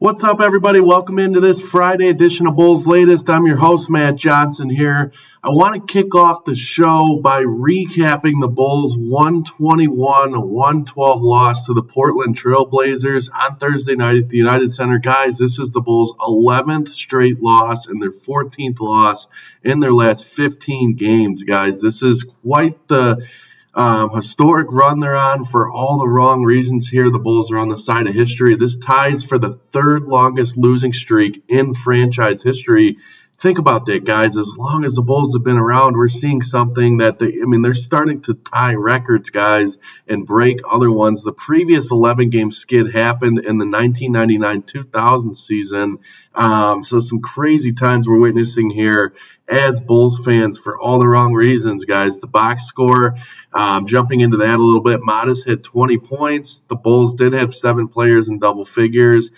What's up, everybody? Welcome into this Friday edition of Bulls Latest. I'm your host, Matt Johnson here. I want to kick off the show by recapping the Bulls' 121-112 loss to the Portland Trail Blazers on Thursday night at the United Center. Guys, this is the Bulls' 11th straight loss and their 14th loss in their last 15 games, guys. This is quite the historic run they're on for all the wrong reasons here. The Bulls are on the side of history. This ties for the third longest losing streak in franchise history. Think about that, guys. As long as the Bulls have been around, we're seeing something that they're starting to tie records, guys, and break other ones. The previous 11-game skid happened in the 1999-2000 season. So some crazy times we're witnessing here as Bulls fans for all the wrong reasons, guys. The box score, jumping into that a little bit, Modest hit 20 points. The Bulls did have 7 players in double figures.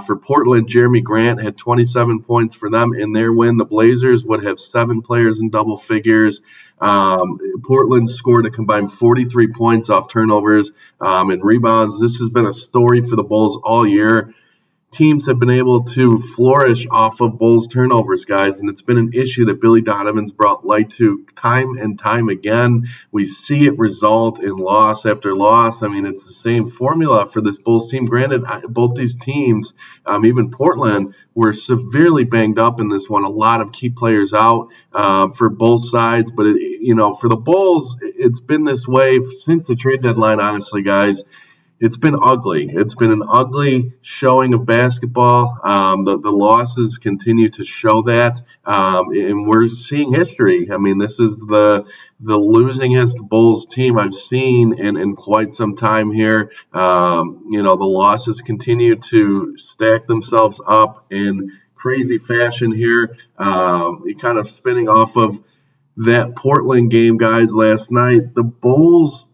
For Portland, Jeremy Grant had 27 points for them in their win. The Blazers would have 7 players in double figures. Portland scored a combined 43 points off turnovers and rebounds. This has been a story for the Bulls all year. Teams have been able to flourish off of Bulls turnovers, guys, and it's been an issue that Billy Donovan's brought light to time and time again. We see it result in loss after loss. I mean, it's the same formula for this Bulls team. Granted, both these teams, even Portland, were severely banged up in this one. A lot of key players out for both sides, but for the Bulls, it's been this way since the trade deadline, honestly, guys. It's been ugly. It's been an ugly showing of basketball. The losses continue to show that, and we're seeing history. I mean, this is the losingest Bulls team I've seen in quite some time here. The losses continue to stack themselves up in crazy fashion here. Kind of spinning off of that Portland game, guys, last night. The Bulls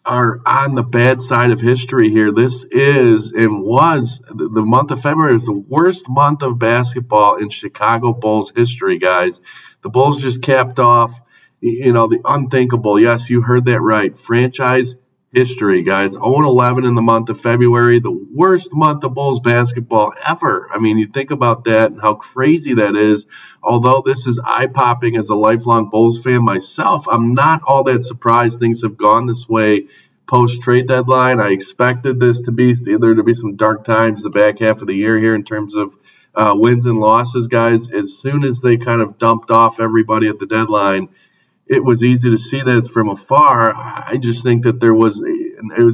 are on the bad side of history here. This is and was the month of February is the worst month of basketball in Chicago Bulls history, guys. The Bulls just capped off, the unthinkable. Yes, you heard that right. Franchise history, guys. 0-11 in the month of February, the worst month of Bulls basketball ever. I mean, you think about that and how crazy that is. Although this is eye-popping as a lifelong Bulls fan myself, I'm not all that surprised things have gone this way post-trade deadline. I expected this to be some dark times the back half of the year here in terms of wins and losses, guys. As soon as they kind of dumped off everybody at the deadline, it was easy to see that from afar. I just think that it was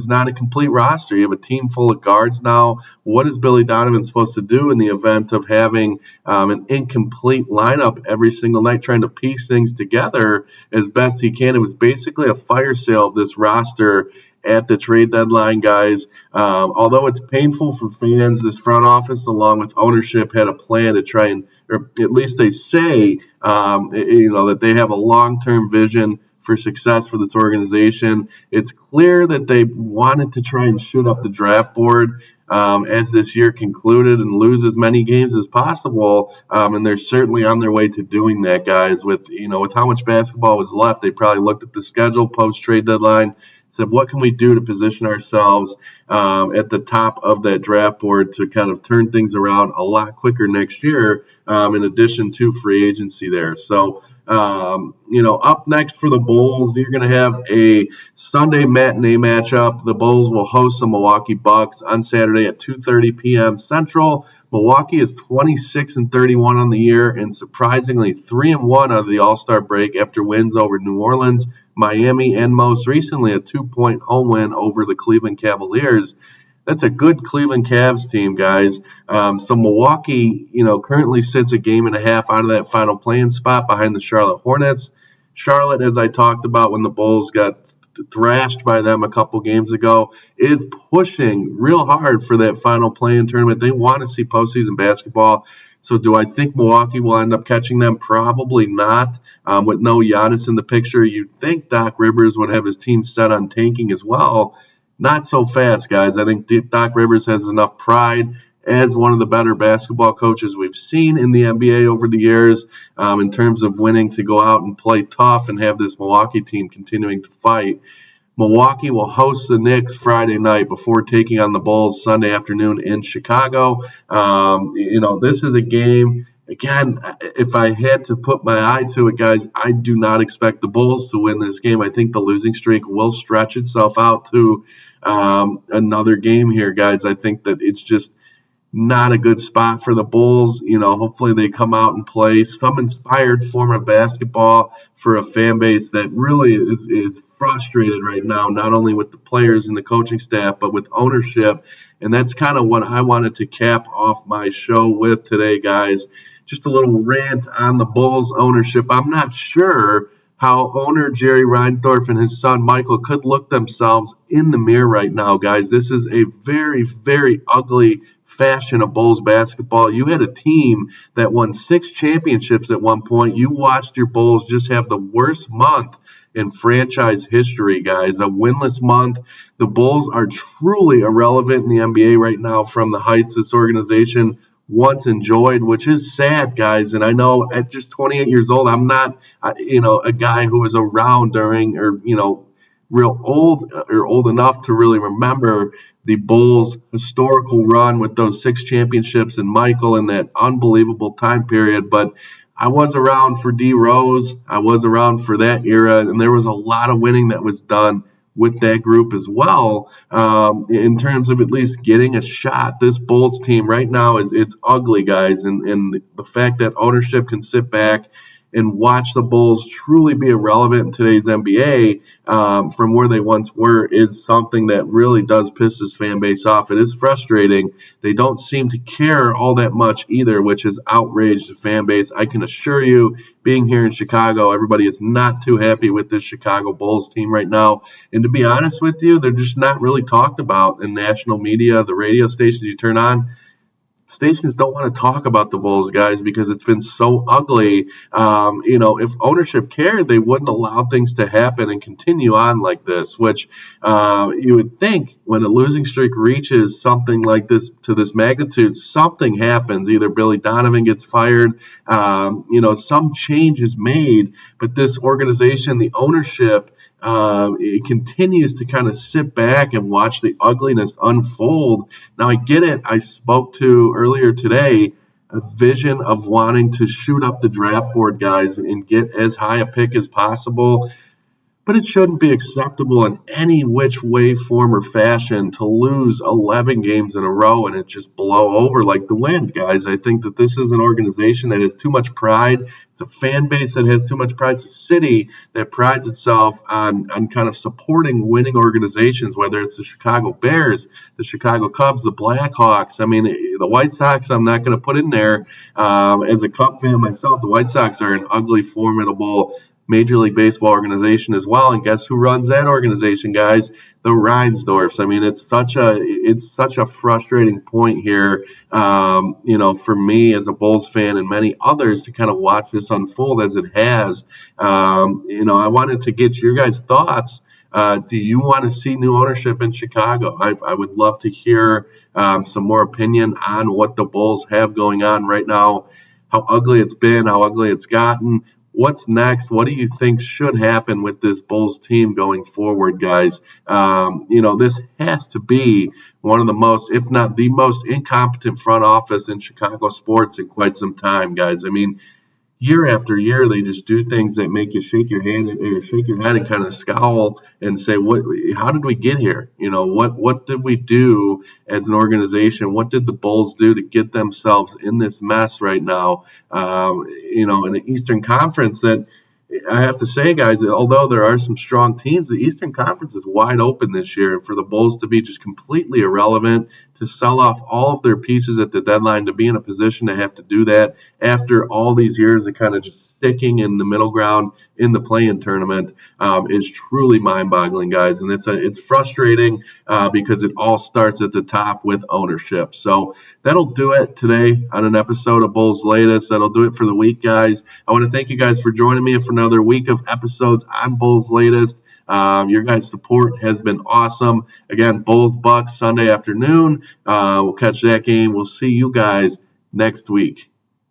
not a complete roster. You have a team full of guards now. What is Billy Donovan supposed to do in the event of having an incomplete lineup every single night, trying to piece things together as best he can? It was basically a fire sale of this roster at the trade deadline, guys. Although it's painful for fans, this front office, along with ownership, had a plan to try and, or at least they say, that they have a long-term vision for success for this organization. It's clear that they wanted to try and shoot up the draft board as this year concluded and lose as many games as possible. And they're certainly on their way to doing that, guys. With how much basketball was left, they probably looked at the schedule post-trade deadline, said, what can we do to position ourselves at the top of that draft board to kind of turn things around a lot quicker next year, in addition to free agency there. So, up next for the Bulls, you're going to have a Sunday matinee matchup. The Bulls will host the Milwaukee Bucks on Saturday at 2:30 p.m. Central. Milwaukee is 26-31 on the year and surprisingly 3-1 out of the All-Star break after wins over New Orleans, Miami, and most recently a 2-point home win over the Cleveland Cavaliers. That's a good Cleveland Cavs team, guys. So Milwaukee, currently sits a game and a half out of that final play-in spot behind the Charlotte Hornets. Charlotte, as I talked about when the Bulls got thrashed by them a couple games ago, is pushing real hard for that final play-in tournament. They want to see postseason basketball. So do I think Milwaukee will end up catching them? Probably not. With no Giannis in the picture, you'd think Doc Rivers would have his team set on tanking as well. Not so fast, guys. I think Doc Rivers has enough pride as one of the better basketball coaches we've seen in the NBA over the years, in terms of winning, to go out and play tough and have this Milwaukee team continuing to fight. Milwaukee will host the Knicks Friday night before taking on the Bulls Sunday afternoon in Chicago. This is a game. Again, if I had to put my eye to it, guys, I do not expect the Bulls to win this game. I think the losing streak will stretch itself out to another game here, guys. I think that it's just not a good spot for the Bulls. Hopefully they come out and play some inspired form of basketball for a fan base that really is frustrated right now, not only with the players and the coaching staff, but with ownership. And that's kind of what I wanted to cap off my show with today, guys. Just a little rant on the Bulls ownership. I'm not sure how owner Jerry Reinsdorf and his son Michael could look themselves in the mirror right now, guys. This is a very, very ugly fashion of Bulls basketball. You had a team that won 6 championships at one point. You watched your Bulls just have the worst month in franchise history, guys. A winless month. The Bulls are truly irrelevant in the NBA right now from the heights this organization once enjoyed, which is sad, guys. And I know at just 28 years old, I'm not, a guy who was around during real old or old enough to really remember the Bulls' historical run with those 6 championships and Michael in that unbelievable time period. But I was around for D Rose. I was around for that era, and there was a lot of winning that was done with that group as well, in terms of at least getting a shot. This Bulls team right now it's ugly, guys, and the fact that ownership can sit back and watch the Bulls truly be irrelevant in today's NBA from where they once were is something that really does piss this fan base off. It is frustrating. They don't seem to care all that much either, which has outraged the fan base. I can assure you, being here in Chicago, everybody is not too happy with this Chicago Bulls team right now. And to be honest with you, they're just not really talked about in national media. The radio stations you turn on, stations don't want to talk about the Bulls, guys, because it's been so ugly. If ownership cared, they wouldn't allow things to happen and continue on like this, which you would think when a losing streak reaches something like this to this magnitude, something happens. Either Billy Donovan gets fired, some change is made, but this organization, the ownership, it continues to kind of sit back and watch the ugliness unfold. Now, I get it. I spoke to earlier today a vision of wanting to shoot up the draft board, guys, and get as high a pick as possible. But it shouldn't be acceptable in any which way, form, or fashion to lose 11 games in a row and it just blow over like the wind, guys. I think that this is an organization that has too much pride. It's a fan base that has too much pride. It's a city that prides itself on kind of supporting winning organizations, whether it's the Chicago Bears, the Chicago Cubs, the Blackhawks. I mean, the White Sox, I'm not going to put in there. As a Cub fan myself, the White Sox are an ugly, formidable Major League Baseball organization as well, and guess who runs that organization, guys? The Reinsdorfs. I mean, it's such a frustrating point here, for me as a Bulls fan and many others to kind of watch this unfold as it has. I wanted to get your guys' thoughts. Do you want to see new ownership in Chicago? I would love to hear some more opinion on what the Bulls have going on right now, how ugly it's been, how ugly it's gotten. What's next? What do you think should happen with this Bulls team going forward, guys? This has to be one of the most, if not the most incompetent front office in Chicago sports in quite some time, guys. I mean, year after year, they just do things that make you shake your head and kind of scowl and say, "What? How did we get here? What did we do as an organization? What did the Bulls do to get themselves in this mess right now? In the Eastern Conference that." I have to say, guys, although there are some strong teams, the Eastern Conference is wide open this year. And for the Bulls to be just completely irrelevant, to sell off all of their pieces at the deadline, to be in a position to have to do that after all these years of kind of just sticking in the middle ground in the play-in tournament is truly mind-boggling, guys. And it's frustrating because it all starts at the top with ownership. So that'll do it today on an episode of Bulls Latest. That'll do it for the week, guys. I want to thank you guys for joining me for another week of episodes on Bulls Latest. Your guys' support has been awesome. Again, Bulls Bucks Sunday afternoon. We'll catch that game. We'll see you guys next week.